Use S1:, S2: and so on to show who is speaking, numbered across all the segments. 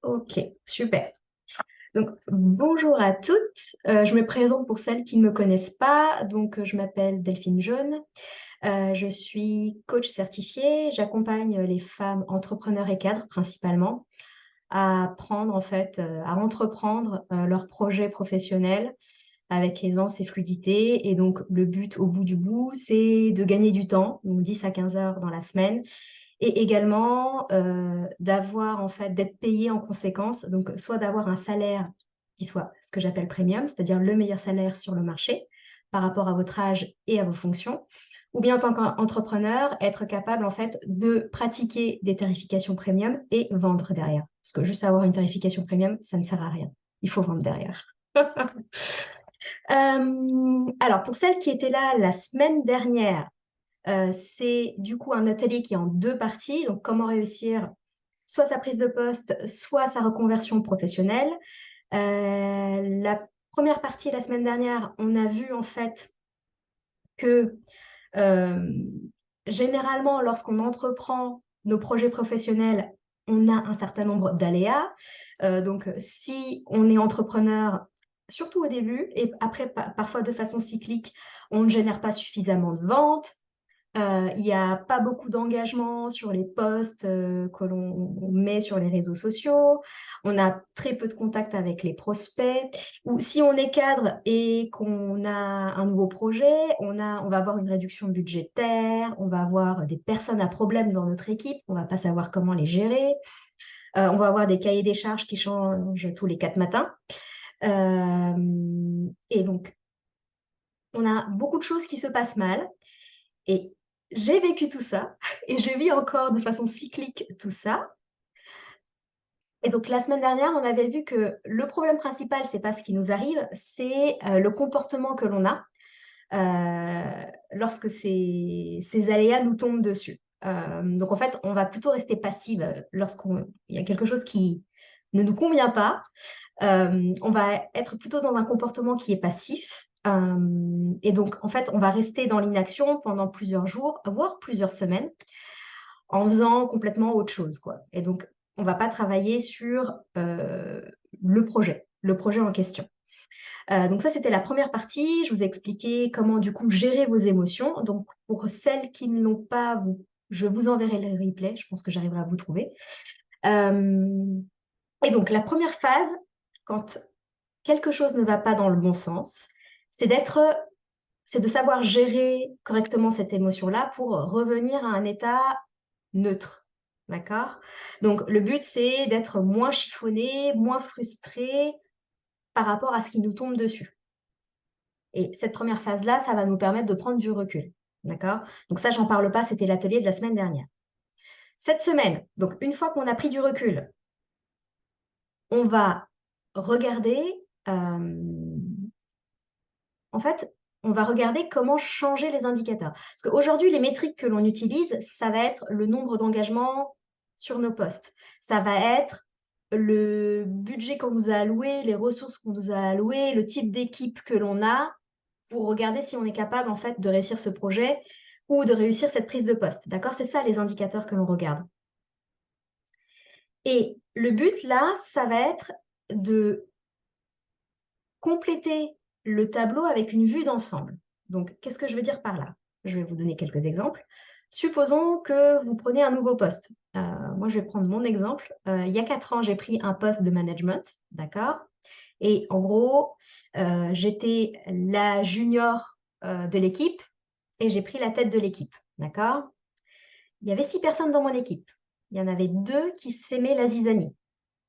S1: Ok, super. Donc, bonjour à toutes. Je me présente pour celles qui ne me connaissent pas. Donc, je m'appelle Delphine Jaune. Je suis coach certifiée. J'accompagne les femmes entrepreneurs et cadres principalement à prendre, en fait, à entreprendre leurs projets professionnels avec aisance et fluidité. Et donc, le but au bout du bout, c'est de gagner du temps, donc 10 à 15 heures dans la semaine, et également d'avoir, en fait, d'être payé en conséquence, donc soit d'avoir un salaire qui soit ce que j'appelle premium, c'est-à-dire le meilleur salaire sur le marché par rapport à votre âge et à vos fonctions, ou bien en tant qu'entrepreneur, être capable en fait de pratiquer des tarifications premium et vendre derrière. Parce que juste avoir une tarification premium, ça ne sert à rien. Il faut vendre derrière. Alors, pour celles qui étaient là la semaine dernière, c'est du coup un atelier qui est en deux parties. Donc, comment réussir soit sa prise de poste, soit sa reconversion professionnelle. La première partie, la semaine dernière, on a vu en fait que euh, généralement, lorsqu'on entreprend nos projets professionnels, on a un certain nombre d'aléas. Donc, si on est entrepreneur, surtout au début, et après, parfois de façon cyclique, on ne génère pas suffisamment de ventes. Il n'y a pas beaucoup d'engagement sur les posts que l'on met sur les réseaux sociaux. On a très peu de contact avec les prospects. Ou si on est cadre et qu'on a un nouveau projet, on va avoir une réduction budgétaire, on va avoir des personnes à problème dans notre équipe, on ne va pas savoir comment les gérer. On va avoir des cahiers des charges qui changent tous les 4 matins. Et donc, on a beaucoup de choses qui se passent mal. Et j'ai vécu tout ça et je vis encore de façon cyclique tout ça. Et donc la semaine dernière, on avait vu que le problème principal, c'est pas ce qui nous arrive, c'est le comportement que l'on a lorsque ces aléas nous tombent dessus. Donc en fait, on va plutôt rester passive lorsqu'il y a quelque chose qui ne nous convient pas. On va être plutôt dans un comportement qui est passif. Et donc, en fait, on va rester dans l'inaction pendant plusieurs jours, voire plusieurs semaines, en faisant complètement autre chose, quoi. Et donc, on ne va pas travailler sur le projet en question. Donc ça, c'était la première partie. Je vous ai expliqué comment, du coup, gérer vos émotions. Donc, pour celles qui ne l'ont pas, je vous enverrai le replay. Je pense que j'arriverai à vous trouver. Euh, et donc, la première phase, quand quelque chose ne va pas dans le bon sens, c'est c'est de savoir gérer correctement cette émotion-là pour revenir à un état neutre. D'accord? Donc, le but, c'est d'être moins chiffonné, moins frustré par rapport à ce qui nous tombe dessus. Et cette première phase-là, ça va nous permettre de prendre du recul. D'accord? Donc, ça, j'en parle pas, c'était l'atelier de la semaine dernière. Cette semaine, donc, une fois qu'on a pris du recul, on va regarder en fait, on va regarder comment changer les indicateurs. Parce qu'aujourd'hui, les métriques que l'on utilise, ça va être le nombre d'engagements sur nos postes. Ça va être le budget qu'on nous a alloué, les ressources qu'on nous a allouées, le type d'équipe que l'on a pour regarder si on est capable, en fait, de réussir ce projet ou de réussir cette prise de poste. D'accord? C'est ça les indicateurs que l'on regarde. Et le but, là, ça va être de compléter le tableau avec une vue d'ensemble. Donc, qu'est-ce que je veux dire par là? Je vais vous donner quelques exemples. Supposons que vous prenez un nouveau poste. Moi, je vais prendre mon exemple. Il y a 4 ans, j'ai pris un poste de management, d'accord? Et en gros, j'étais la junior de l'équipe et j'ai pris la tête de l'équipe, d'accord? Il y avait 6 personnes dans mon équipe. Il y en avait 2 qui s'aimaient la zizanie,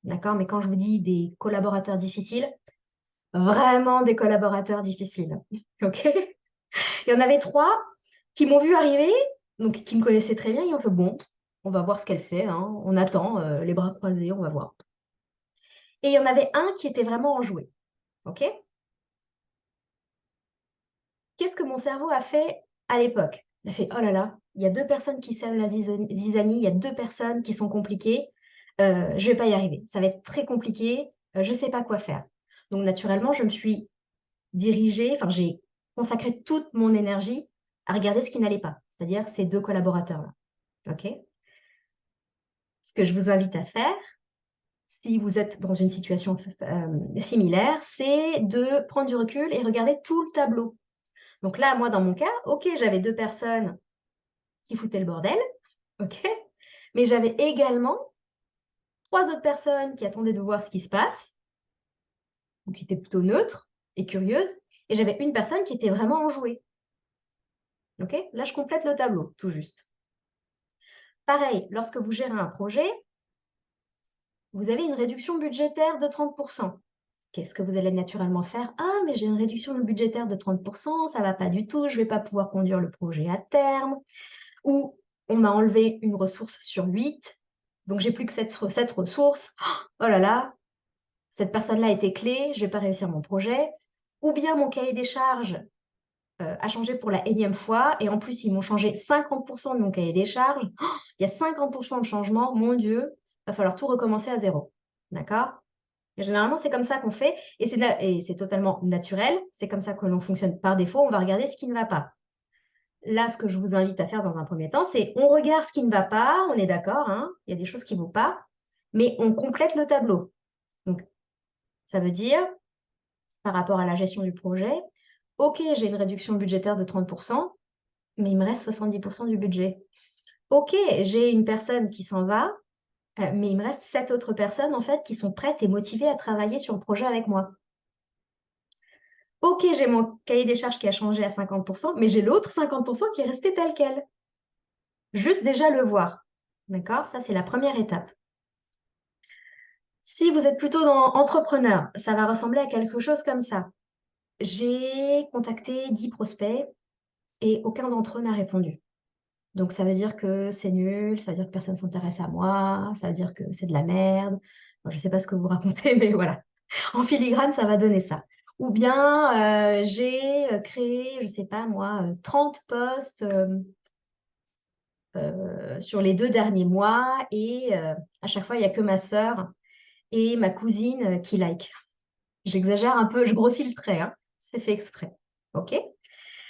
S1: d'accord? Mais quand je vous dis des collaborateurs difficiles, vraiment des collaborateurs difficiles. OK? Il y en avait 3 qui m'ont vu arriver, donc qui me connaissaient très bien. Ils ont fait bon, on va voir ce qu'elle fait, hein. On attend, les bras croisés, on va voir. Et il y en avait un qui était vraiment enjoué. OK? Qu'est-ce que mon cerveau a fait à l'époque? Il a fait oh là là, il y a 2 personnes qui s'aiment la zizanie, il y a 2 personnes qui sont compliquées. Je vais pas y arriver. Ça va être très compliqué. Je sais pas quoi faire. Donc naturellement, je me suis dirigée, enfin j'ai consacré toute mon énergie à regarder ce qui n'allait pas, c'est-à-dire ces 2 collaborateurs-là. OK? Ce que je vous invite à faire, si vous êtes dans une situation similaire, c'est de prendre du recul et regarder tout le tableau. Donc là, moi, dans mon cas, OK, j'avais 2 personnes qui foutaient le bordel, OK, mais j'avais également 3 autres personnes qui attendaient de voir ce qui se passe, ou qui étaient plutôt neutres et curieuses, et j'avais une personne qui était vraiment enjouée. OK? Là, je complète le tableau, tout juste. Pareil, lorsque vous gérez un projet, vous avez une réduction budgétaire de 30. Qu'est-ce que vous allez naturellement faire? Ah, mais j'ai une réduction budgétaire de 30, ça va pas du tout, je vais pas pouvoir conduire le projet à terme. Ou on m'a enlevé une ressource sur 8, donc j'ai plus que cette ressource. Oh là là, cette personne-là était clé, je vais pas réussir mon projet. Ou bien mon cahier des charges a changé pour la énième fois et en plus ils m'ont changé 50 de mon cahier des charges. Il y a 50 de changement, mon Dieu, va falloir tout recommencer à 0. D'accord? Et généralement, c'est comme ça qu'on fait et c'est totalement naturel. C'est comme ça que l'on fonctionne par défaut. On va regarder ce qui ne va pas. Là, ce que je vous invite à faire dans un premier temps, c'est on regarde ce qui ne va pas, on est d'accord, hein, il y a des choses qui ne vont pas, mais on complète le tableau. Donc, ça veut dire, par rapport à la gestion du projet, OK, j'ai une réduction budgétaire de 30 mais il me reste 70 du budget. OK, j'ai une personne qui s'en va, mais il me reste 7 autres personnes, en fait, qui sont prêtes et motivées à travailler sur le projet avec moi. OK, j'ai mon cahier des charges qui a changé à 50 mais j'ai l'autre 50 qui est resté tel quel. Juste déjà le voir. D'accord? Ça, c'est la première étape. Si vous êtes plutôt dans entrepreneur, ça va ressembler à quelque chose comme ça. J'ai contacté 10 prospects et aucun d'entre eux n'a répondu. Donc ça veut dire que c'est nul, ça veut dire que personne ne s'intéresse à moi, ça veut dire que c'est de la merde. Bon, je ne sais pas ce que vous racontez, mais voilà. En filigrane, ça va donner ça. Ou bien j'ai créé, je ne sais pas moi, 30 postes sur les 2 derniers mois et à chaque fois, il n'y a que ma sœur et ma cousine qui like. J'exagère un peu, je grossis le trait, hein, c'est fait exprès. OK?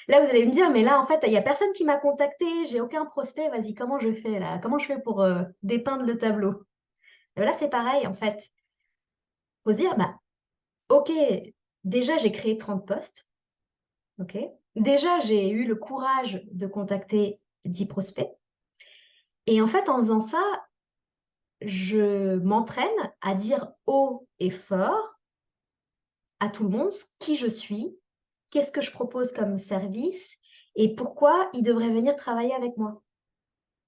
S1: Là, vous allez me dire, mais là, en fait, il n'y a personne qui m'a contacté, j'ai aucun prospect, vas-y, comment je fais là? Comment je fais pour dépeindre le tableau? Et là, c'est pareil, en fait. Il faut se dire, bah, OK, déjà, j'ai créé 30 postes. OK? Déjà, j'ai eu le courage de contacter 10 prospects. Et en fait, en faisant ça, je m'entraîne à dire haut et fort à tout le monde qui je suis, qu'est-ce que je propose comme service et pourquoi ils devraient venir travailler avec moi.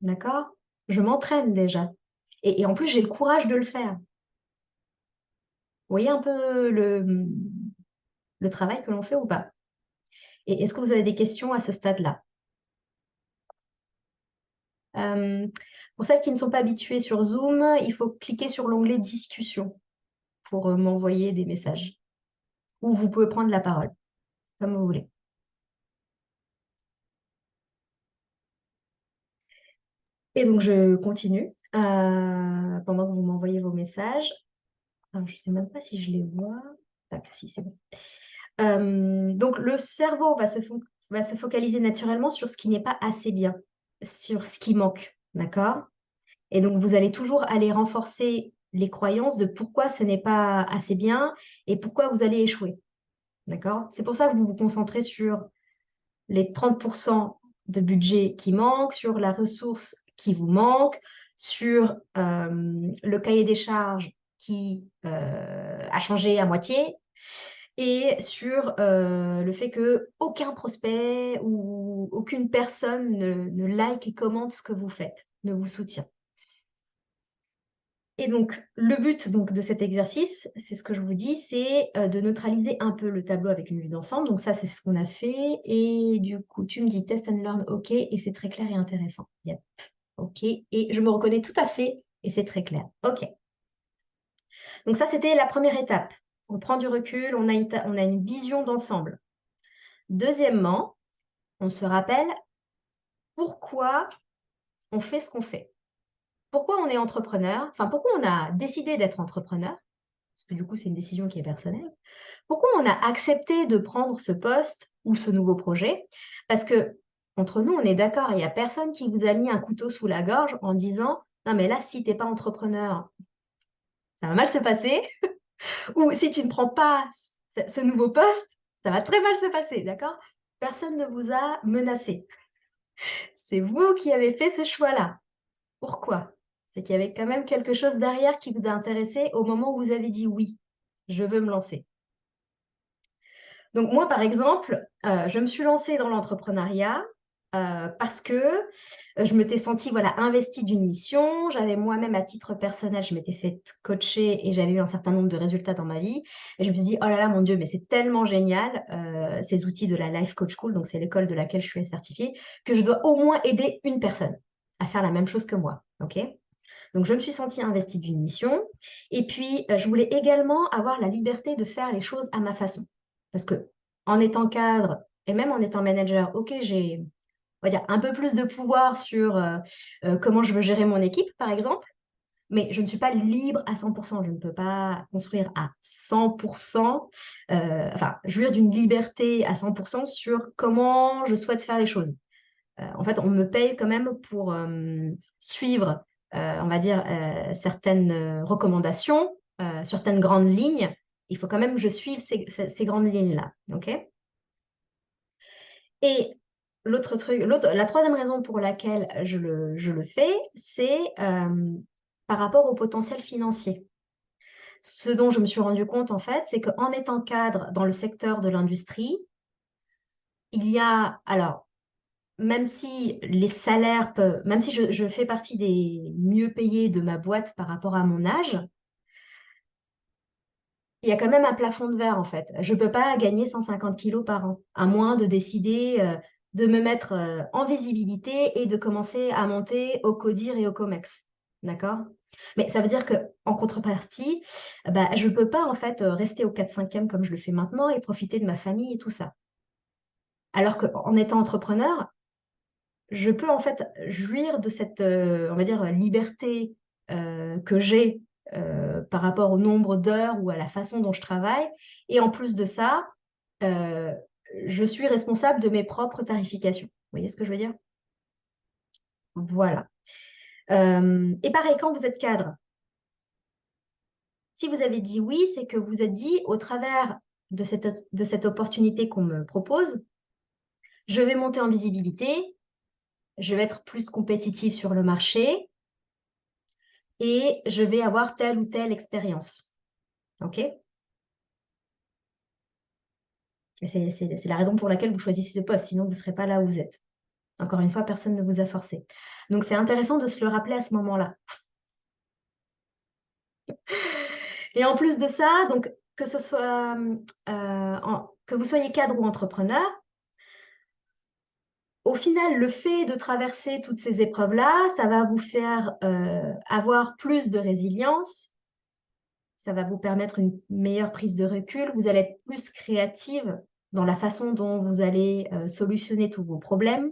S1: D'accord? Je m'entraîne déjà et en plus, j'ai le courage de le faire. Vous voyez un peu le travail que l'on fait ou pas? Et est-ce que vous avez des questions à ce stade-là? Pour celles qui ne sont pas habituées sur Zoom, il faut cliquer sur l'onglet «Discussion» pour, m'envoyer des messages ou vous pouvez prendre la parole, comme vous voulez. Et donc je continue, pendant que vous m'envoyez vos messages. Alors je ne sais même pas si je les vois. Tac, si, c'est bon. Donc le cerveau va se focaliser naturellement sur ce qui n'est pas assez bien, sur ce qui manque, d'accord? Et donc vous allez toujours aller renforcer les croyances de pourquoi ce n'est pas assez bien et pourquoi vous allez échouer, d'accord? C'est pour ça que vous vous concentrez sur les 30 de budget qui manquent, sur la ressource qui vous manque, sur le cahier des charges qui a changé à moitié et sur le fait qu'aucun prospect ou aucune personne ne like et commente ce que vous faites, ne vous soutient. Et donc, le but donc, de cet exercice, c'est ce que je vous dis, c'est de neutraliser un peu le tableau avec une vue d'ensemble. Donc ça, c'est ce qu'on a fait. Et du coup, tu me dis test and learn, OK, et c'est très clair et intéressant. Yep, OK, et je me reconnais tout à fait, et c'est très clair. OK. Donc ça, c'était la première étape. On prend du recul, on a une vision d'ensemble. Deuxièmement, on se rappelle pourquoi on fait ce qu'on fait. Pourquoi on est entrepreneur? Enfin, pourquoi on a décidé d'être entrepreneur? Parce que du coup, c'est une décision qui est personnelle. Pourquoi on a accepté de prendre ce poste ou ce nouveau projet? Parce que entre nous, on est d'accord, il n'y a personne qui vous a mis un couteau sous la gorge en disant: «Non mais là, si tu es pas entrepreneur, ça va mal se passer. Ou si tu ne prends pas ce nouveau poste, ça va très mal se passer, d'accord? Personne ne vous a menacé. C'est vous qui avez fait ce choix-là. Pourquoi? C'est qu'il y avait quand même quelque chose derrière qui vous a intéressé au moment où vous avez dit: «Oui, je veux me lancer». Donc moi, par exemple, je me suis lancée dans l'entrepreneuriat, parce que, je m'étais sentie, voilà, investie d'une mission. J'avais moi-même, à titre personnel, je m'étais faite coacher et j'avais eu un certain nombre de résultats dans ma vie et je me suis dit: «Oh là là, mon Dieu, mais c'est tellement génial, ces outils de la Life Coach School», donc c'est l'école de laquelle je suis certifiée, que je dois au moins aider une personne à faire la même chose que moi, OK? Donc je me suis sentie investie d'une mission et puis, je voulais également avoir la liberté de faire les choses à ma façon. Parce qu'en étant cadre et même en étant manager, OK, j'ai, on va dire, un peu plus de pouvoir sur, comment je veux gérer mon équipe, par exemple, mais je ne suis pas libre à 100. Je ne peux pas construire à 100, enfin, jouir d'une liberté à 100 sur comment je souhaite faire les choses. En fait, on me paye quand même pour, suivre, on va dire, certaines, recommandations, certaines grandes lignes. Il faut quand même que je suive ces grandes lignes-là, OK? Et la troisième raison pour laquelle je le fais, c'est, par rapport au potentiel financier. Ce dont je me suis rendu compte, en fait, c'est qu'en étant cadre dans le secteur de l'industrie, il y a alors, même si je fais partie des mieux payés de ma boîte par rapport à mon âge, il y a quand même un plafond de verre, en fait. Je ne peux pas gagner 150 kilos par an, à moins de décider, de me mettre, en visibilité et de commencer à monter au CODIR et au COMEX. D'accord? Mais ça veut dire qu'en contrepartie, bah, je ne peux pas, en fait, rester au 4/5e comme je le fais maintenant et profiter de ma famille et tout ça. Alors qu'en étant entrepreneur, je peux en fait jouir de cette, on va dire, liberté, que j'ai, par rapport au nombre d'heures ou à la façon dont je travaille et en plus de ça, heu, je suis responsable de mes propres tarifications. Vous voyez ce que je veux dire? Voilà. Et pareil, quand vous êtes cadre, si vous avez dit oui, c'est que vous vous êtes dit: «Au travers de cette opportunité qu'on me propose, je vais monter en visibilité, je vais être plus compétitive sur le marché et je vais avoir telle ou telle expérience». OK? Et c'est la raison pour laquelle vous choisissez ce poste, sinon vous ne serez pas là où vous êtes. Encore une fois, personne ne vous a forcé. Donc c'est intéressant de se le rappeler à ce moment-là. Et en plus de ça, donc que ce soit, que vous soyez cadre ou entrepreneur, au final, le fait de traverser toutes ces épreuves-là, ça va vous faire, avoir plus de résilience, ça va vous permettre une meilleure prise de recul, vous allez être plus créative dans la façon dont vous allez, solutionner tous vos problèmes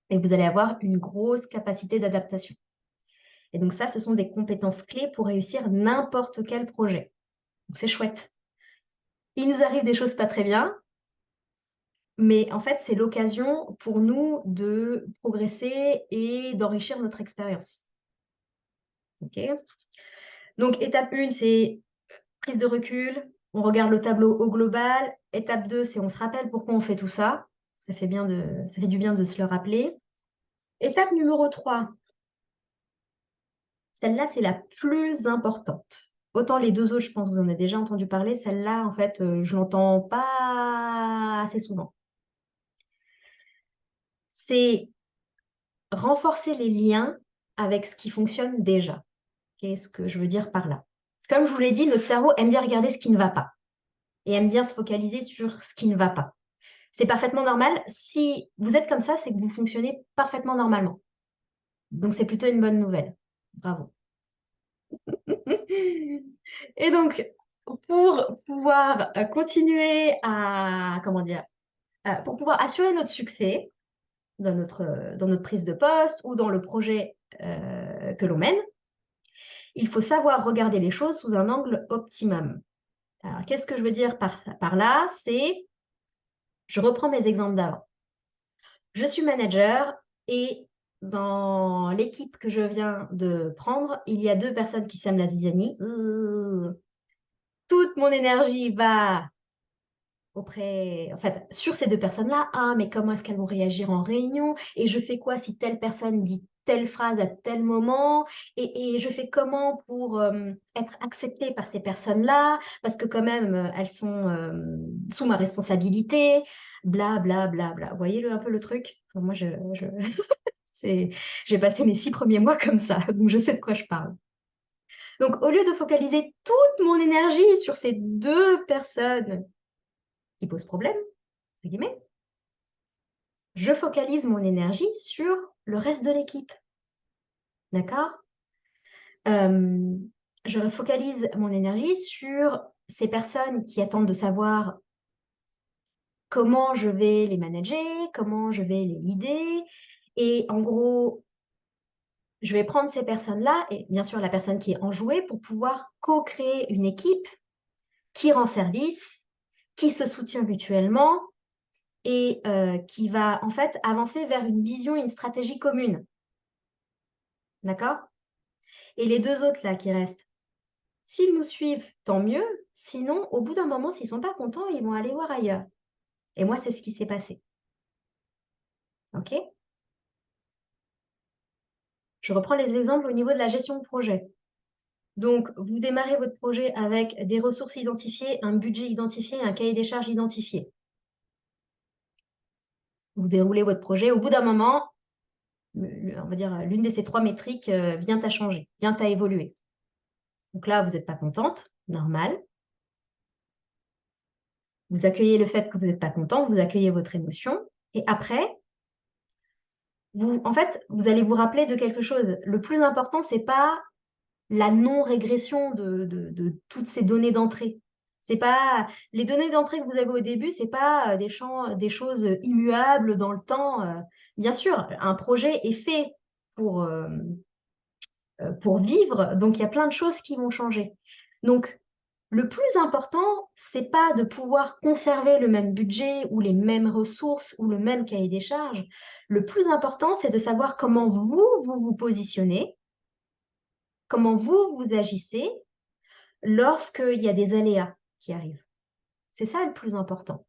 S1: et vous allez avoir une grosse capacité d'adaptation. Et donc ça, ce sont des compétences clés pour réussir n'importe quel projet. Donc c'est chouette. Il nous arrive des choses pas très bien, mais en fait, c'est l'occasion pour nous de progresser et d'enrichir notre expérience. OK? Donc étape 1, c'est prise de recul, on regarde le tableau au global. Étape 2, c'est on se rappelle pourquoi on fait tout ça. Ça fait du bien de se le rappeler. Étape numéro 3, celle-là, c'est la plus importante. Autant les 2 autres, je pense que vous en avez déjà entendu parler, celle-là, en fait, je l'entends pas assez souvent. C'est renforcer les liens avec ce qui fonctionne déjà. Qu'est-ce que je veux dire par là? Comme je vous l'ai dit, notre cerveau aime bien regarder ce qui ne va pas et aime bien se focaliser sur ce qui ne va pas. C'est parfaitement normal. Si vous êtes comme ça, c'est que vous fonctionnez parfaitement normalement. Donc c'est plutôt une bonne nouvelle. Bravo. Et donc, pour pouvoir, continuer à comment dire? Pour pouvoir assurer notre succès dans notre prise de poste ou dans le projet, que l'on mène, il faut savoir regarder les choses sous un angle optimum. Alors qu'est-ce que je veux dire par là? Je reprends mes exemples d'avant. Je suis manager et dans l'équipe que je viens de prendre, il y a 2 personnes qui sèment la zizanie. Toute mon énergie va en fait, sur ces 2 personnes-là. Ah, mais comment est-ce qu'elles vont réagir en réunion? Et je fais quoi si telle personne dit telle phrase à tel moment? Et je fais comment pour, être acceptée par ces personnes-là? Parce que quand même, elles sont, sous ma responsabilité, bla bla bla bla. Vous voyez un peu le truc? Enfin, moi je c'est j'ai passé mes 6 premiers mois comme ça, donc je sais de quoi je parle. Donc au lieu de focaliser toute mon énergie sur ces 2 personnes qui posent problème, entre guillemets, je focalise mon énergie sur le reste de l'équipe, d'accord? Je focalise mon énergie sur ces personnes qui attendent de savoir comment je vais les manager, comment je vais les leader et en gros, je vais prendre ces personnes-là et bien sûr la personne qui est enjouée pour pouvoir co-créer une équipe qui rend service, qui se soutient mutuellement et qui va en fait avancer vers une vision et une stratégie commune, d'accord? Et les 2 autres là qui restent, s'ils nous suivent, tant mieux, sinon au bout d'un moment, s'ils sont pas contents, ils vont aller voir ailleurs. Et moi, c'est ce qui s'est passé, OK? Je reprends les exemples au niveau de la gestion de projet. Donc, vous démarrez votre projet avec des ressources identifiées, un budget identifié, un cahier des charges identifié. Vous déroulez votre projet. Au bout d'un moment, on va dire, l'une de ces 3 métriques, vient à changer, vient à évoluer. Donc là, vous n'êtes pas contente, normal. Vous accueillez le fait que vous n'êtes pas content, vous accueillez votre émotion et après, en fait, vous allez vous rappeler de quelque chose. Le plus important, c'est pas la non-régression de toutes ces données d'entrée. C'est pas les données d'entrée que vous avez au début, c'est pas des choses immuables dans le temps. Bien sûr, un projet est fait pour, pour vivre, donc il y a plein de choses qui vont changer. Donc, le plus important, c'est pas de pouvoir conserver le même budget ou les mêmes ressources ou le même cahier des charges. Le plus important, c'est de savoir comment vous vous positionnez, comment vous agissez lorsqu'il y a des aléas qui arrivent. C'est ça le plus important.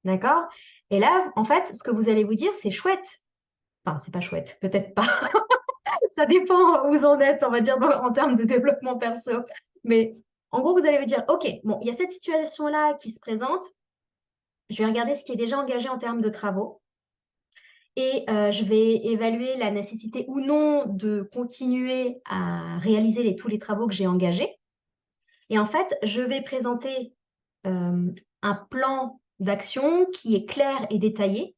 S1: D'accord? Et là, en fait, ce que vous allez vous dire, c'est chouette. Enfin, c'est pas chouette, peut-être pas. Ça dépend où vous en êtes, on va dire, en termes de développement perso. Mais en gros, vous allez vous dire, OK, bon, il y a cette situation-là qui se présente. Je vais regarder ce qui est déjà engagé en termes de travaux et je vais évaluer la nécessité ou non de continuer à réaliser tous les travaux que j'ai engagés. Et en fait, je vais présenter un plan d'action qui est clair et détaillé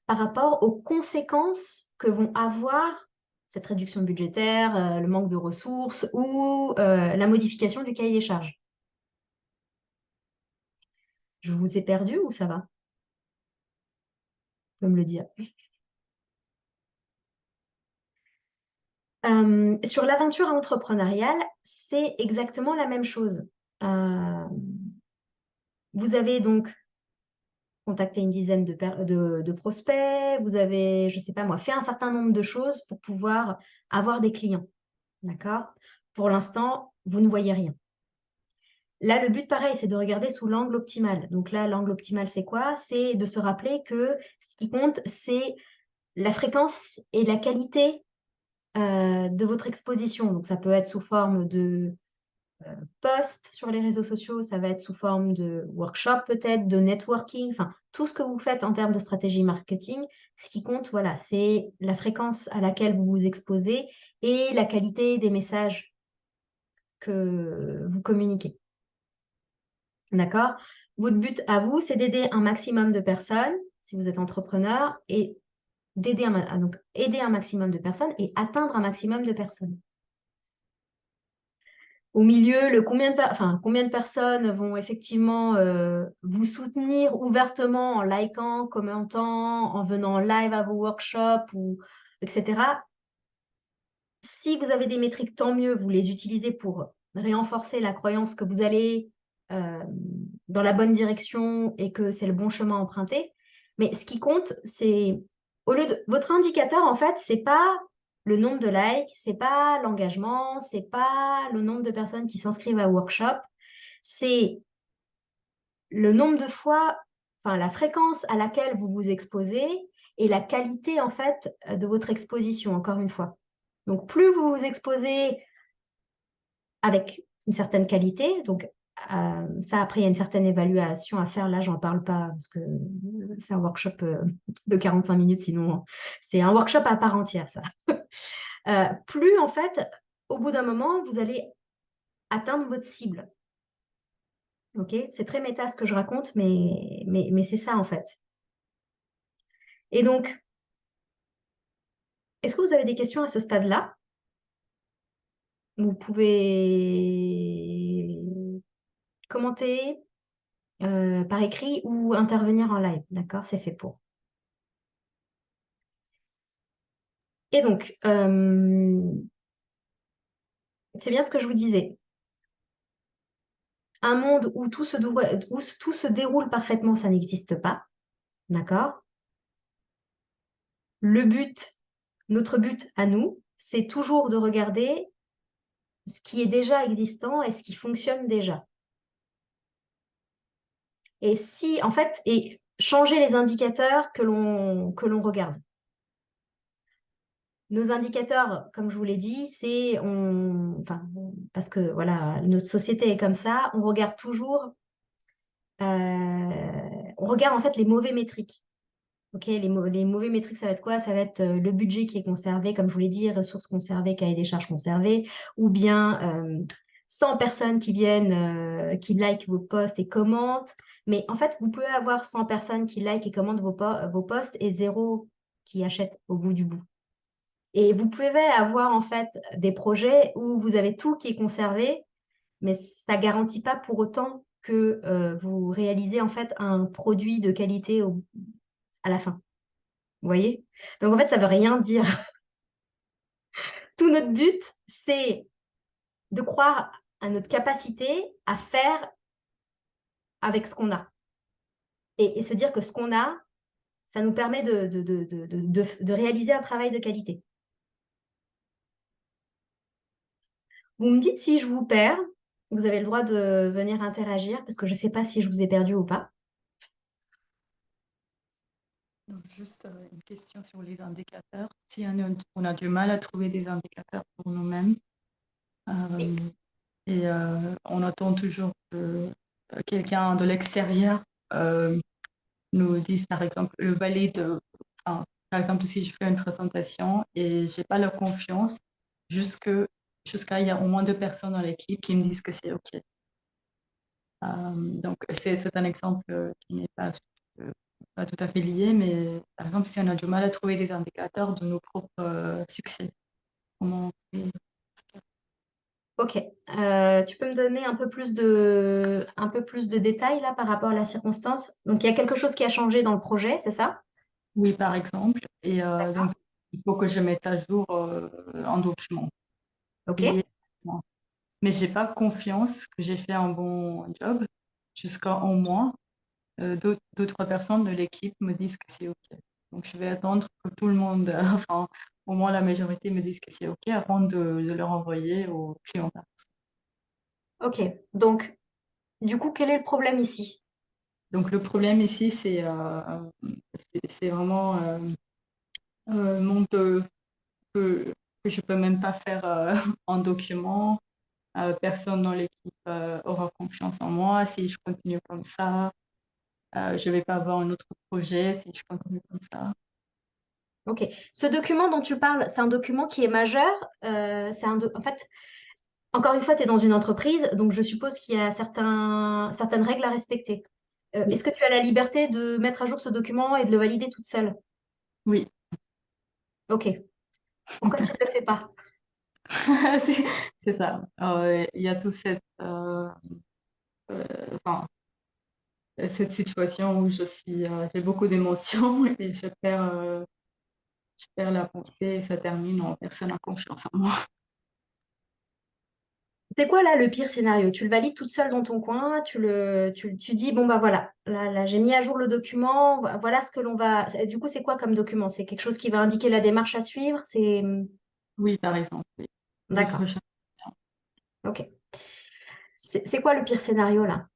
S1: par rapport aux conséquences que vont avoir cette réduction budgétaire, le manque de ressources ou la modification du cahier des charges. Je vous ai perdu ou ça va? Vous pouvez me le dire. Sur l'aventure entrepreneuriale, c'est exactement la même chose. Vous avez donc contacté une dizaine de prospects, vous avez, je sais pas moi, fait un certain nombre de choses pour pouvoir avoir des clients, d'accord? Pour l'instant, vous ne voyez rien. Là, le but, pareil, c'est de regarder sous l'angle optimal. Donc là, l'angle optimal, c'est quoi? C'est de se rappeler que ce qui compte, c'est la fréquence et la qualité de votre exposition. Donc ça peut être sous forme de posts sur les réseaux sociaux, ça va être sous forme de workshop peut-être, de networking, enfin tout ce que vous faites en termes de stratégie marketing. Ce qui compte, voilà, c'est la fréquence à laquelle vous vous exposez et la qualité des messages que vous communiquez. D'accord? Votre but à vous, c'est d'aider un maximum de personnes, si vous êtes entrepreneur, et donc aider un maximum de personnes et atteindre un maximum de personnes. Au milieu, combien de personnes vont effectivement vous soutenir ouvertement en likant, commentant, en venant en live à vos workshops, etc. Si vous avez des métriques, tant mieux, vous les utilisez pour renforcer la croyance que vous allez dans la bonne direction et que c'est le bon chemin à emprunter. Mais ce qui compte, c'est votre indicateur, en fait, c'est pas le nombre de likes, c'est pas l'engagement, c'est pas le nombre de personnes qui s'inscrivent à workshop, c'est le nombre de fois, enfin la fréquence à laquelle vous vous exposez et la qualité en fait de votre exposition, encore une fois. Donc plus vous vous exposez avec une certaine qualité, donc ça après il y a une certaine évaluation à faire, là j'en parle pas parce que c'est un workshop de 45 minutes, sinon c'est un workshop à part entière ça. Plus en fait, au bout d'un moment, vous allez atteindre votre cible. Ok, c'est très méta ce que je raconte, mais c'est ça en fait. Et donc, est-ce que vous avez des questions à ce stade-là? Vous pouvez commenter par écrit ou intervenir en live, d'accord? C'est fait pour. Et donc, c'est bien ce que je vous disais. Un monde où où tout se déroule parfaitement, ça n'existe pas, d'accord? Le but, notre but à nous, c'est toujours de regarder ce qui est déjà existant et ce qui fonctionne déjà. Et si, en fait, et changer les indicateurs que l'on regarde. Nos indicateurs, comme je vous l'ai dit, enfin, parce que voilà, notre société est comme ça, on regarde toujours, on regarde en fait les mauvais métriques. Ok, les mauvais métriques, ça va être quoi? Ça va être le budget qui est conservé, comme je vous l'ai dit, ressources conservées, cahier des charges conservés, ou bien 100 personnes qui viennent, qui likent vos posts et commentent. Mais en fait, vous pouvez avoir 100 personnes qui likent et commentent vos posts et zéro qui achète au bout du bout. Et vous pouvez avoir en fait des projets où vous avez tout qui est conservé, mais ça ne garantit pas pour autant que vous réalisez en fait un produit de qualité à la fin. Vous voyez? Donc en fait, ça ne veut rien dire. Tout notre but, c'est de croire à notre capacité à faire avec ce qu'on a. Et se dire que ce qu'on a, ça nous permet de réaliser un travail de qualité. Vous me dites si je vous perds, vous avez le droit de venir interagir parce que je ne sais pas si je vous ai perdu ou pas.
S2: Donc, juste une question sur les indicateurs. Si on a du mal à trouver des indicateurs pour nous-mêmes
S1: Oui.
S2: et on attend toujours que quelqu'un de l'extérieur euh, nous dise, par exemple, le valide. Enfin, par exemple, si je fais une présentation et j'ai pas leur confiance, jusque, jusqu'à il y a au moins deux personnes dans l'équipe qui me disent que c'est OK. Donc, c'est un exemple qui n'est pas tout à fait lié, mais par exemple, si on a du mal à trouver des indicateurs de nos propres succès, comment on fait?
S1: Ok. Tu peux me donner un peu plus de détails là par rapport à la circonstance? Donc, il y a quelque chose qui a changé dans le projet, c'est ça?
S2: Oui, par exemple. Et donc, il faut que je mette à jour un document.
S1: Ok.
S2: Et, mais j'ai pas confiance que j'ai fait un bon job jusqu'à au moins deux, trois personnes de l'équipe me disent que c'est OK. Donc, je vais attendre que tout le monde, enfin, au moins la majorité me dise que c'est OK avant de leur envoyer au client.
S1: Ok. Donc, du coup, quel est le problème ici?
S2: Donc, le problème ici, c'est vraiment manque que je peux même pas faire un document. Personne dans l'équipe aura confiance en moi si je continue comme ça. Je vais pas avoir un autre projet si je continue comme ça.
S1: Ok. Ce document dont tu parles, c'est un document qui est majeur. En fait, encore une fois, tu es dans une entreprise, donc je suppose qu'il y a certaines règles à respecter.
S2: Oui,
S1: Est-ce que tu as la liberté de mettre à jour ce document et de le valider toute seule?
S2: oui.
S1: Ok. Pourquoi tu ne le fais pas?
S2: c'est c'est ça. Il y a tout enfin, cette situation où j'ai beaucoup d'émotions et je perds la pensée et ça termine en personne n'a confiance en moi.
S1: C'est quoi là le pire scénario? Tu le valides toute seule dans ton coin, tu dis, bon bah voilà, là, j'ai mis à jour le document, voilà ce que l'on va. Du coup, c'est quoi comme document? C'est quelque chose qui va indiquer la démarche à suivre? C'est.
S2: Oui, par exemple, oui. Des
S1: D'accord,
S2: prochains.
S1: ok. C'est quoi le pire scénario là?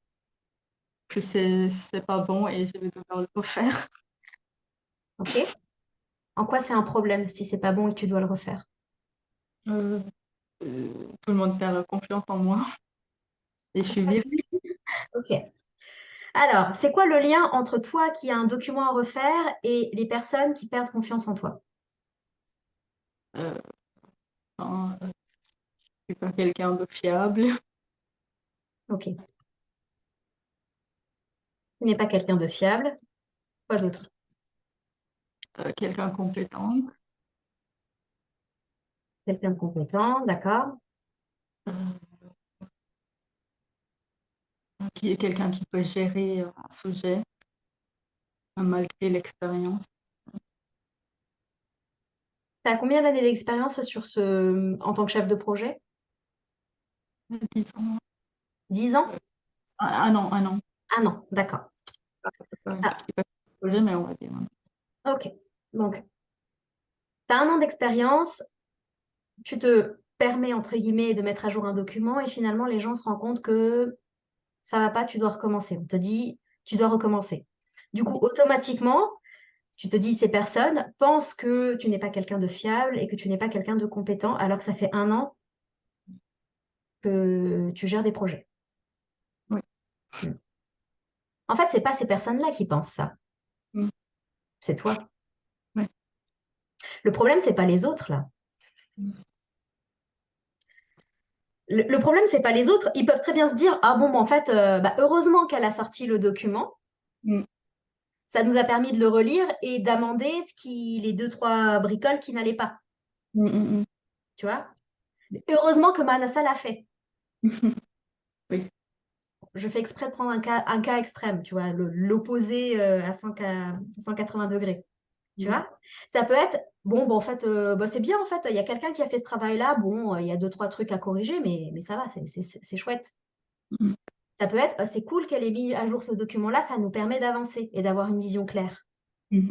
S2: Que c'est pas bon et je vais devoir le refaire.
S1: Ok. En quoi c'est un problème si c'est pas bon et que tu dois le refaire?
S2: Euh, Tout le monde perd confiance en moi et je suis virée.
S1: Ok. Alors, c'est quoi le lien entre toi qui as un document à refaire et les personnes qui perdent confiance en toi?
S2: Euh, hein, je suis pas quelqu'un de fiable,
S1: Ok. Tu n'es pas quelqu'un de fiable. Quoi d'autre?
S2: quelqu'un compétent,
S1: Quelqu'un de compétent, d'accord.
S2: euh, qui est quelqu'un qui peut gérer un sujet malgré l'expérience.
S1: Tu as combien d'années d'expérience en tant que chef de projet?
S2: Disons,
S1: 10 ans?
S2: un an.
S1: Ah non, d'accord.
S2: Je
S1: Ah,
S2: suis pas projet, mais on va dire.
S1: ok. Donc, tu as 1 an d'expérience, tu te permets, entre guillemets, de mettre à jour un document et finalement, les gens se rendent compte que ça va pas, tu dois recommencer. On te dit, tu dois recommencer. Du coup, automatiquement, tu te dis, ces personnes pensent que tu n'es pas quelqu'un de fiable et que tu n'es pas quelqu'un de compétent, alors que ça fait 1 an que tu gères des projets.
S2: Oui.
S1: Hmm. En fait, c'est pas ces personnes-là qui pensent ça,
S2: Mm.
S1: c'est toi.
S2: Oui.
S1: Le problème, c'est pas les autres, là. Le problème, c'est pas les autres. Ils peuvent très bien se dire, ah bon, bah, en fait, bah, heureusement qu'elle a sorti le document.
S2: Mm.
S1: Ça nous a permis de le relire et d'amender les deux, trois bricoles qui n'allaient pas.
S2: Mm, mm,
S1: Tu vois? Heureusement que Manassa l'a fait.
S2: mm. Oui.
S1: Je fais exprès de prendre un cas extrême, tu vois, l'opposé à 180 degrés. Tu
S2: Mm.
S1: vois? Ça peut être, bon, bah, en fait, bah, c'est bien, en fait, il y a quelqu'un qui a fait ce travail-là. Bon, il y a deux, trois trucs à corriger, mais ça va, c'est chouette.
S2: Mm.
S1: Ça peut être, c'est cool qu'elle ait mis à jour ce document-là, ça nous permet d'avancer et d'avoir une vision claire.
S2: Mm.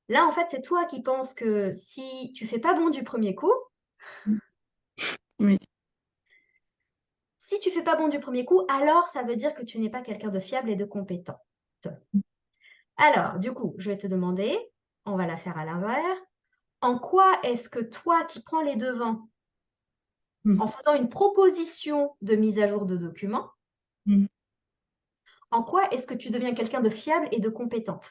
S1: Là, en fait, c'est toi qui penses que si tu fais pas bon du premier coup,
S2: Oui.
S1: si tu fais pas bon du premier coup, alors ça veut dire que tu n'es pas quelqu'un de fiable et de compétent. Alors, du coup, je vais te demander, on va la faire à l'envers. En quoi est-ce que toi qui prends les devants
S2: Mm.
S1: en faisant une proposition de mise à jour de document,
S2: Mm.
S1: en quoi est-ce que tu deviens quelqu'un de fiable et de compétente?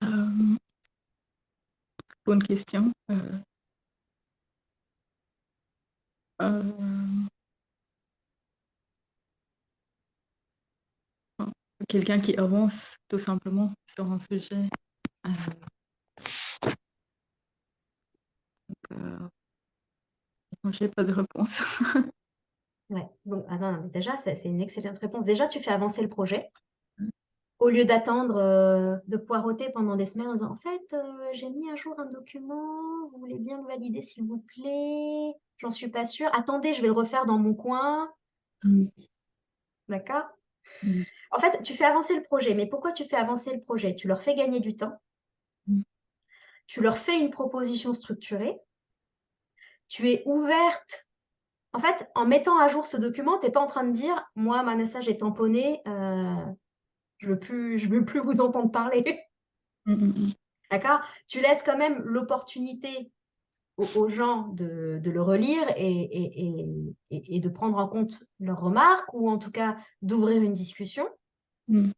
S2: Euh, Bonne question. Euh, Quelqu'un qui avance tout simplement sur un sujet. Euh, euh, j'ai pas de réponse.
S1: Ouais. Donc, ah non, non, mais déjà, c'est une excellente réponse. Déjà, tu fais avancer le projet au lieu d'attendre de poireauter pendant des semaines en disant, en fait, j'ai mis à jour un document, vous voulez bien le valider, s'il vous plaît? J'en suis pas sûre. Attendez, je vais le refaire dans mon coin.
S2: Mm.
S1: D'accord?
S2: Mm.
S1: En fait, tu fais avancer le projet. Mais pourquoi tu fais avancer le projet? Tu leur fais gagner du temps,
S2: Mm.
S1: tu leur fais une proposition structurée, tu es ouverte. En fait, en mettant à jour ce document, tu n'es pas en train de dire, moi, ma message est tamponné, je veux plus vous entendre parler.
S2: Mm. Mm.
S1: D'accord? Tu laisses quand même l'opportunité aux gens de le relire et de prendre en compte leurs remarques ou en tout cas d'ouvrir une discussion.
S2: Mm.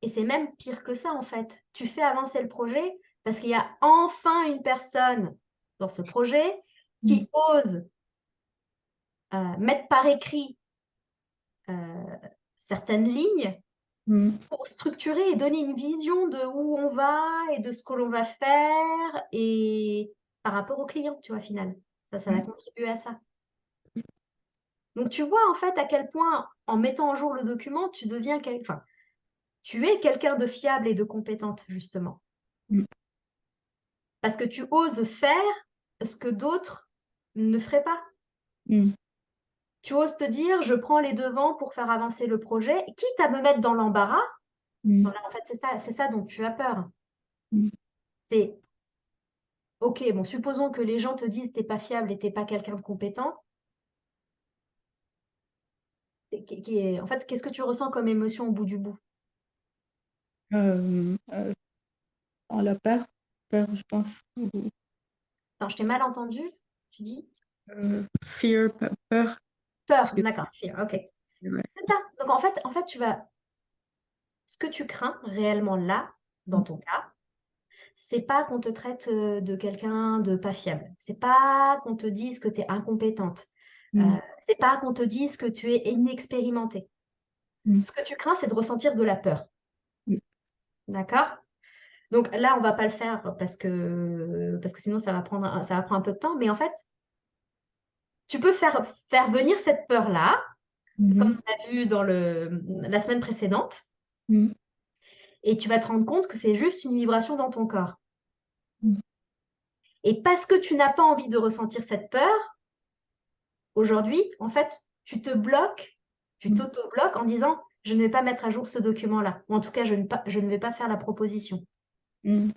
S1: Et c'est même pire que ça, en fait. Tu fais avancer le projet parce qu'il y a enfin une personne dans ce projet
S2: Mm.
S1: qui ose mettre par écrit euh, certaines lignes
S2: Mm.
S1: pour structurer et donner une vision de où on va et de ce que l'on va faire et par rapport au client, tu vois, final. Ça va
S2: Mm.
S1: contribuer à ça. Donc, tu vois, en fait, à quel point, en mettant en jour le document, tu deviens enfin, tu es quelqu'un de fiable et de compétente, justement.
S2: Mm.
S1: Parce que tu oses faire ce que d'autres ne feraient pas.
S2: Mm.
S1: Tu oses te dire: «Je prends les devants pour faire avancer le projet», quitte à me mettre dans l'embarras.
S2: Mm.
S1: Voilà, en fait, c'est ça dont tu as peur.
S2: Mm.
S1: C'est OK, bon, supposons que les gens te disent: «Tu pas fiable et tu pas quelqu'un de compétent». Et en fait, qu'est-ce que tu ressens comme émotion au bout du bout?
S2: Euh, euh, la peur, peur, je pense.
S1: Attends, je t'ai mal entendu, tu dis?
S2: Fear, peur. Parce
S1: Peur,
S2: que,
S1: d'accord, fear, OK.
S2: ouais.
S1: C'est ça. Donc en fait, ce que tu crains réellement là, dans
S2: Mm.
S1: ton cas, c'est pas qu'on te traite, de quelqu'un de pas fiable. C'est pas qu'on te dise que tu es incompétente.
S2: Mm.
S1: C'est pas qu'on te dise que tu es inexpérimentée.
S2: Mm.
S1: Ce que tu crains, c'est de ressentir de la peur.
S2: Mm.
S1: D'accord? Donc là, on va pas le faire parce que sinon ça va prendre un peu de temps, mais en fait, tu peux faire venir cette peur-là, comme
S2: Mhm.
S1: tu as vu dans la semaine précédente,
S2: Mm.
S1: et tu vas te rendre compte que c'est juste une vibration dans ton corps.
S2: Mm.
S1: Et parce que tu n'as pas envie de ressentir cette peur, aujourd'hui, en fait, tu te bloques, tu
S2: Mm.
S1: t'auto-bloques en disant: «Je ne vais pas mettre à jour ce document-là» ou en tout cas, je ne vais pas faire la proposition.
S2: Mm.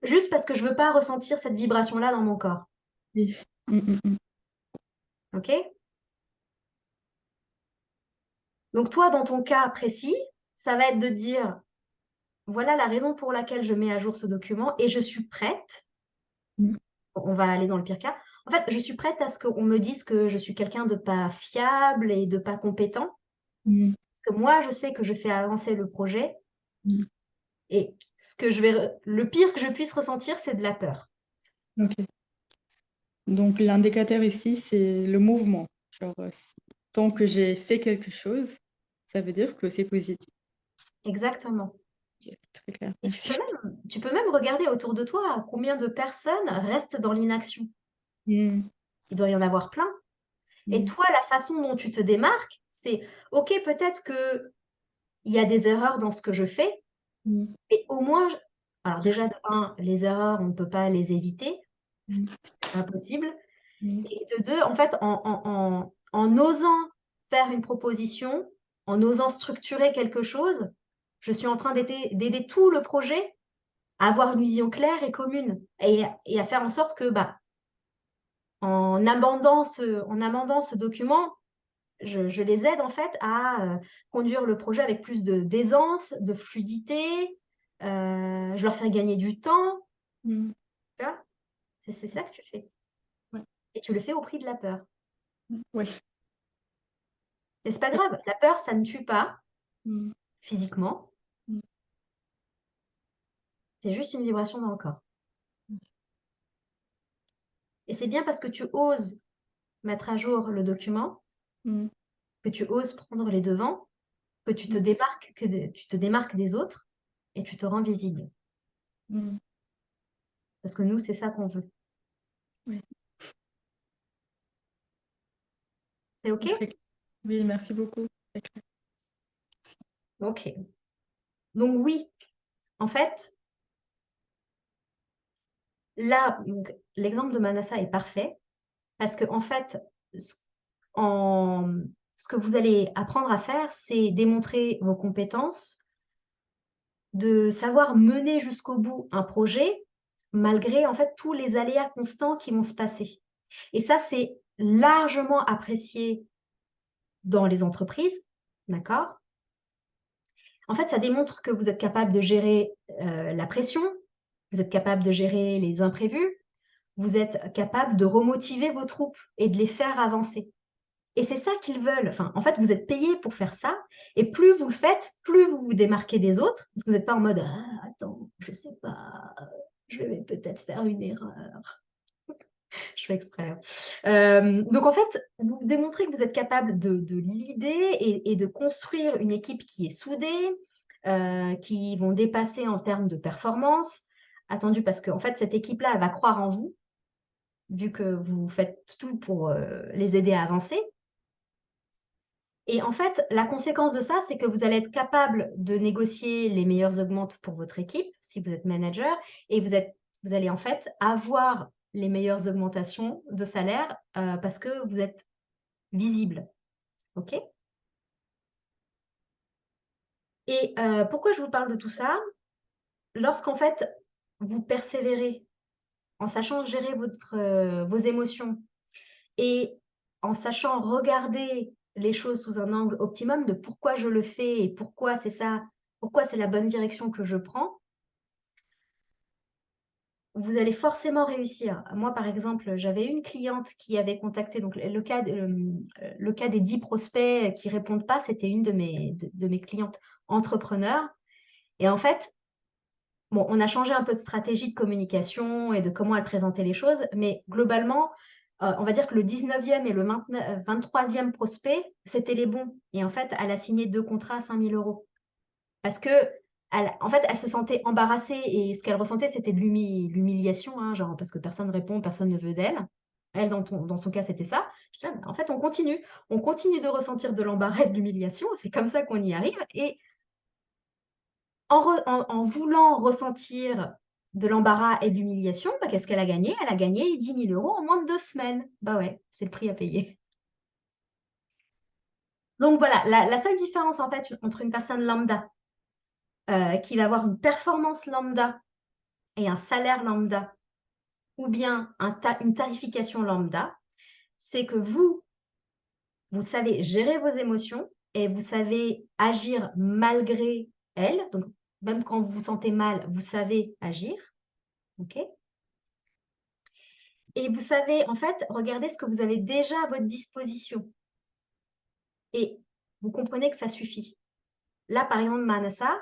S1: Juste parce que je veux pas ressentir cette vibration-là dans mon corps.
S2: Yes. Mm. Mm. Mm.
S1: OK? Donc toi, dans ton cas précis, ça va être de dire: «Voilà la raison pour laquelle je mets à jour ce document et je suis prête».
S2: Mm.
S1: On va aller dans le pire cas. En fait, je suis prête à ce qu'on me dise que je suis quelqu'un de pas fiable et de pas compétent.
S2: Mm.
S1: Parce que moi, je sais que je fais avancer le projet
S2: Mm.
S1: et ce que je vais le pire que je puisse ressentir, c'est de la peur.
S2: Ok. Donc l'indicateur ici, c'est le mouvement. Genre, tant que j'ai fait quelque chose, ça veut dire que c'est positif.
S1: Exactement.
S2: Ok, très clair,
S1: Et
S2: merci.
S1: tu peux même regarder autour de toi combien de personnes restent dans l'inaction.
S2: Mm.
S1: Il doit y en avoir plein. Et
S2: Mm.
S1: toi, la façon dont tu te démarques, c'est: «OK, peut-être qu'il y a des erreurs dans ce que je fais,
S2: Mm.
S1: mais au moins j». Alors
S2: Je fais-
S1: déjà de 1, les erreurs, on ne peut pas les éviter,
S2: Mm.
S1: c'est pas possible.
S2: Mm.
S1: Et de 2, en fait, en osant faire une proposition, en osant structurer quelque chose, je suis en train d'aider tout le projet à avoir une vision claire et commune et à faire en sorte que, bah, en amendant ce document, je les aide en fait à, conduire le projet avec plus d'aisance, de fluidité, je leur fais gagner du temps,
S2: Mm.
S1: tu vois? C'est ça que tu fais
S2: Ouais.
S1: et tu le fais au prix de la peur
S2: Ouais.
S1: et c'est pas grave, la peur, ça ne tue pas
S2: Mm.
S1: physiquement,
S2: Mm.
S1: c'est juste une vibration dans le corps et c'est bien parce que tu oses mettre à jour le document,
S2: Mm.
S1: que tu oses prendre les devants, que
S2: Mm.
S1: tu te démarques des autres et tu te rends visible.
S2: Mm.
S1: Parce que nous, c'est ça qu'on veut.
S2: Ouais.
S1: C'est OK?
S2: C'est très clair. Oui, merci beaucoup. Très clair.
S1: OK. Donc oui, en fait, là, donc l'exemple de Manassa est parfait parce qu'en fait, ce en ce que vous allez apprendre à faire, c'est démontrer vos compétences, de savoir mener jusqu'au bout un projet, malgré en fait tous les aléas constants qui vont se passer. Et ça, c'est largement apprécié dans les entreprises, d'accord? En fait, ça démontre que vous êtes capable de gérer, la pression, vous êtes capable de gérer les imprévus, vous êtes capable de remotiver vos troupes et de les faire avancer. Et c'est ça qu'ils veulent. Enfin, en fait, vous êtes payé pour faire ça et plus vous le faites, plus vous vous démarquez des autres, parce que vous n'êtes pas en mode: «Ah attends, je sais pas, je vais peut-être faire une erreur». Je fais exprès, hein. Donc en fait, vous démontrez que vous êtes capable de leader et de construire une équipe qui est soudée, qui vont dépasser en termes de performance. Attendu parce qu'en fait, cette équipe-là, elle va croire en vous, vu que vous faites tout pour, les aider à avancer Et en fait, la conséquence de ça, c'est que vous allez être capable de négocier les meilleures augmentes pour votre équipe, si vous êtes manager, et vous allez en fait avoir les meilleures augmentations de salaire, parce que vous êtes visible. OK? Et pourquoi je vous parle de tout ça? Lorsqu'en fait, vous persévérez en sachant gérer vos émotions et en sachant regarder les choses sous un angle optimum de pourquoi je le fais et pourquoi c'est ça, pourquoi c'est la bonne direction que je prends, vous allez forcément réussir. Moi, par exemple, j'avais une cliente qui avait contacté donc le cas des 10 prospects qui répondent pas, c'était une de mes clientes entrepreneurs et en fait, bon, on a changé un peu de stratégie de communication et de comment elle présentait les choses, mais globalement, on va dire que le 19e et le 23e prospect, c'était les bons et en fait, elle a signé 2 contrats à 5 000 € parce qu'elle en fait, elle se sentait embarrassée et ce qu'elle ressentait, c'était de l'humiliation, hein, genre parce que personne ne répond, personne ne veut d'elle. Elle, dans son cas, c'était ça. Je dis: «Ah, bah, en fait, on continue de ressentir de l'embarras et de l'humiliation, c'est comme ça qu'on y arrive» et en voulant ressentir de l'embarras et de l'humiliation, bah, qu'est-ce qu'elle a gagné? Elle a gagné 10 000 € en moins de 2 semaines. Bah, ouais, c'est le prix à payer. Donc voilà, la seule différence, en fait, entre une personne lambda, qui va avoir une performance lambda et un salaire lambda ou bien une tarification lambda, c'est que vous savez gérer vos émotions et vous savez agir malgré elles. Donc même quand vous vous sentez mal, vous savez agir, OK? Et vous savez, en fait, regarder ce que vous avez déjà à votre disposition et vous comprenez que ça suffit. Là, par exemple, Manasa,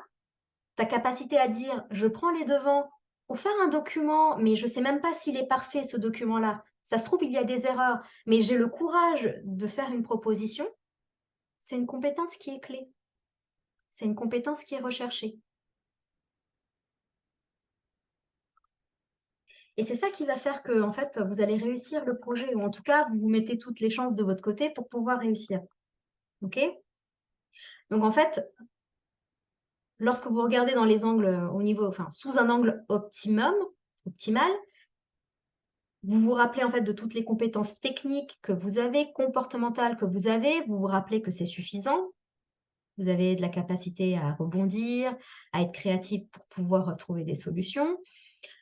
S1: ta capacité à dire: «Je prends les devants pour faire un document, mais je ne sais même pas s'il est parfait ce document-là. Ça se trouve, il y a des erreurs, mais j'ai le courage de faire une proposition», c'est une compétence qui est clé. C'est une compétence qui est recherchée. Et c'est ça qui va faire que, en fait, vous allez réussir le projet ou en tout cas, vous mettez toutes les chances de votre côté pour pouvoir réussir. OK? Donc en fait, lorsque vous regardez dans les angles, au niveau enfin, sous un angle optimal, vous vous rappelez en fait de toutes les compétences techniques que vous avez, comportementales que vous vous rappelez que c'est suffisant. Vous avez de la capacité à rebondir, à être créatif pour pouvoir trouver des solutions.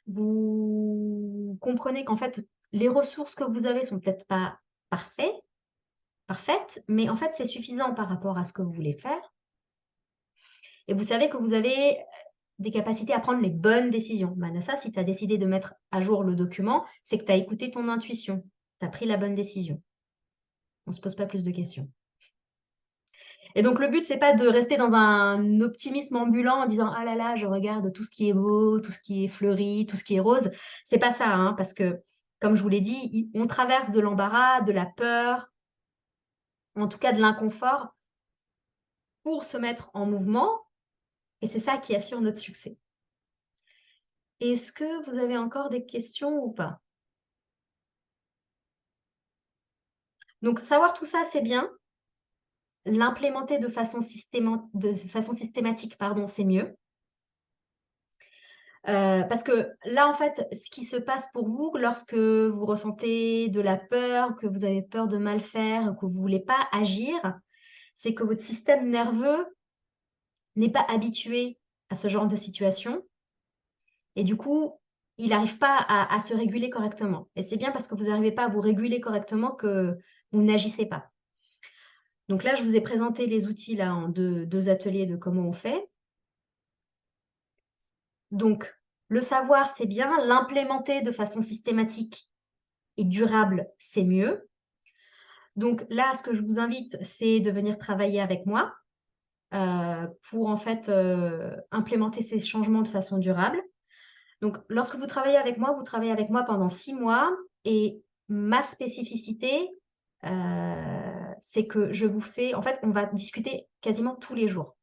S1: Vous comprenez qu'en fait, les ressources que vous avez sont peut-être pas parfaites, mais en fait, c'est suffisant par rapport à ce que vous voulez faire et vous savez que vous avez des capacités à prendre les bonnes décisions. Manassa, si tu as décidé de mettre à jour le document, c'est que tu as écouté ton intuition. Tu as pris la bonne décision. On ne se pose pas plus de questions. Et donc le but, c'est pas de rester dans un optimisme ambulant en disant: «Ah là là, je regarde tout ce qui est beau, tout ce qui est fleuri, tout ce qui est rose». C'est pas ça, hein, parce que comme je vous l'ai dit, on traverse de l'embarras, de la peur, en tout cas de l'inconfort pour se mettre en mouvement et c'est ça qui assure notre succès. Est-ce que vous avez encore des questions ou pas? Donc savoir tout ça, c'est bien. L'implémenter de façon systématique, pardon, c'est mieux. Parce que là, en fait, ce qui se passe pour vous lorsque vous ressentez de la peur, que vous avez peur de mal faire, que vous voulez pas agir, c'est que votre système nerveux n'est pas habitué à ce genre de situation et du coup, il n'arrive pas à se réguler correctement et c'est bien parce que vous n'arrivez pas à vous réguler correctement que vous n'agissez pas. Donc là, je vous ai présenté les outils là en 2 ateliers de comment on fait. Donc le savoir, c'est bien, l'implémenter de façon systématique et durable, c'est mieux. Donc là, ce que je vous invite, c'est de venir travailler avec moi, pour en fait, implémenter ces changements de façon durable. Donc lorsque vous travaillez avec moi pendant 6 mois et ma spécificité, c'est que je vous fais en fait, on va discuter quasiment tous les jours,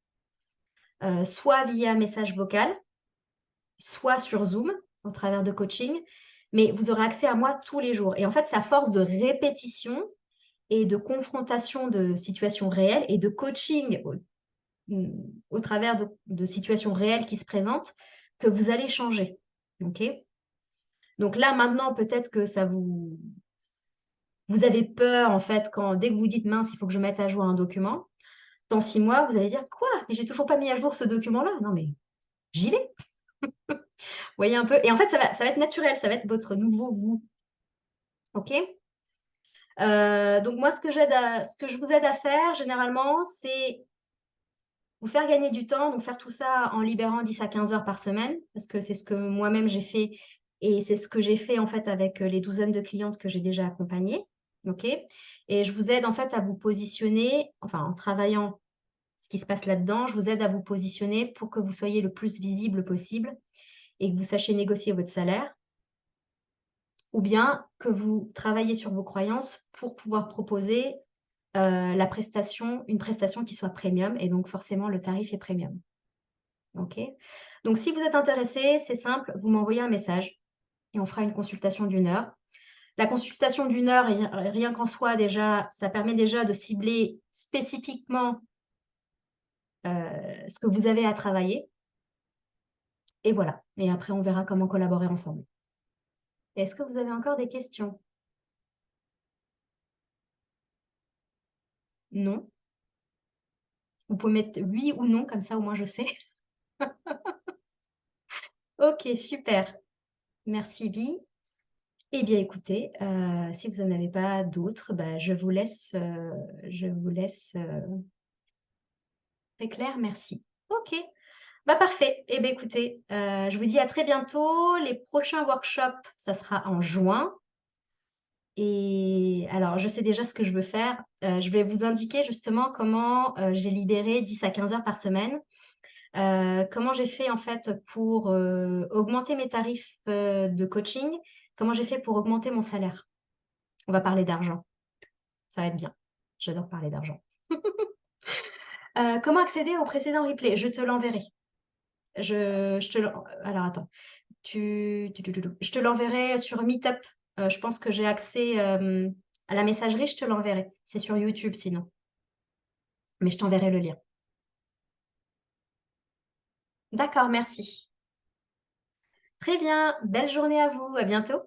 S1: soit via message vocal, soit sur Zoom, au travers de coaching, mais vous aurez accès à moi tous les jours et en fait, c'est à force de répétition et de confrontation de situations réelles et de coaching au travers de situations réelles qui se présentent que vous allez changer. OK? Donc là, maintenant, peut-être que vous avez peur, en fait, dès que vous dites: «Mince, il faut que je mette à jour un document». Dans 6 mois, vous allez dire: «Quoi? Mais j'ai toujours pas mis à jour ce document-là. Non, mais j'y vais». Vous voyez un peu? Et en fait, ça va être naturel, ça va être votre nouveau vous. OK? Donc moi, ce que je vous aide à faire généralement, c'est vous faire gagner du temps, donc faire tout ça en libérant 10 à 15 heures par semaine, parce que c'est ce que moi-même j'ai fait et c'est ce que j'ai fait, en fait, avec, les douzaines de clientes que j'ai déjà accompagnées. OK? Et je vous aide, en fait, à vous positionner, enfin, en travaillant ce qui se passe là-dedans, je vous aide à vous positionner pour que vous soyez le plus visible possible et que vous sachiez négocier votre salaire, ou bien que vous travaillez sur vos croyances pour pouvoir proposer, une prestation qui soit premium et donc forcément le tarif est premium. OK? Donc si vous êtes intéressé, c'est simple, vous m'envoyez un message et on fera une consultation d'une heure. La consultation d'une heure, rien qu'en soi déjà, ça permet déjà de cibler spécifiquement, ce que vous avez à travailler et voilà. Et après on verra comment collaborer ensemble. Est-ce que vous avez encore des questions? Non? Vous pouvez mettre oui ou non, comme ça au moins je sais. OK, super. Merci Bi. Eh bien écoutez, si vous en avez pas d'autres, bah, je vous laisse, très clair, merci. OK, bah, parfait. Eh bien écoutez, je vous dis à très bientôt. Les prochains workshops, ça sera en juin et alors je sais déjà ce que je veux faire. Je vais vous indiquer justement comment, j'ai libéré 10 à 15 heures par semaine. Comment j'ai fait en fait pour, augmenter mes tarifs, de coaching? Comment j'ai fait pour augmenter mon salaire? On va parler d'argent, ça va être bien. J'adore parler d'argent. Comment accéder au précédent replay? Je te l'enverrai. Je te l'en alors attends, je te l'enverrai sur Meetup. Je pense que j'ai accès, à la messagerie, je te l'enverrai. C'est sur YouTube sinon, mais je t'enverrai le lien. D'accord, merci. Très bien, belle journée à vous, à bientôt.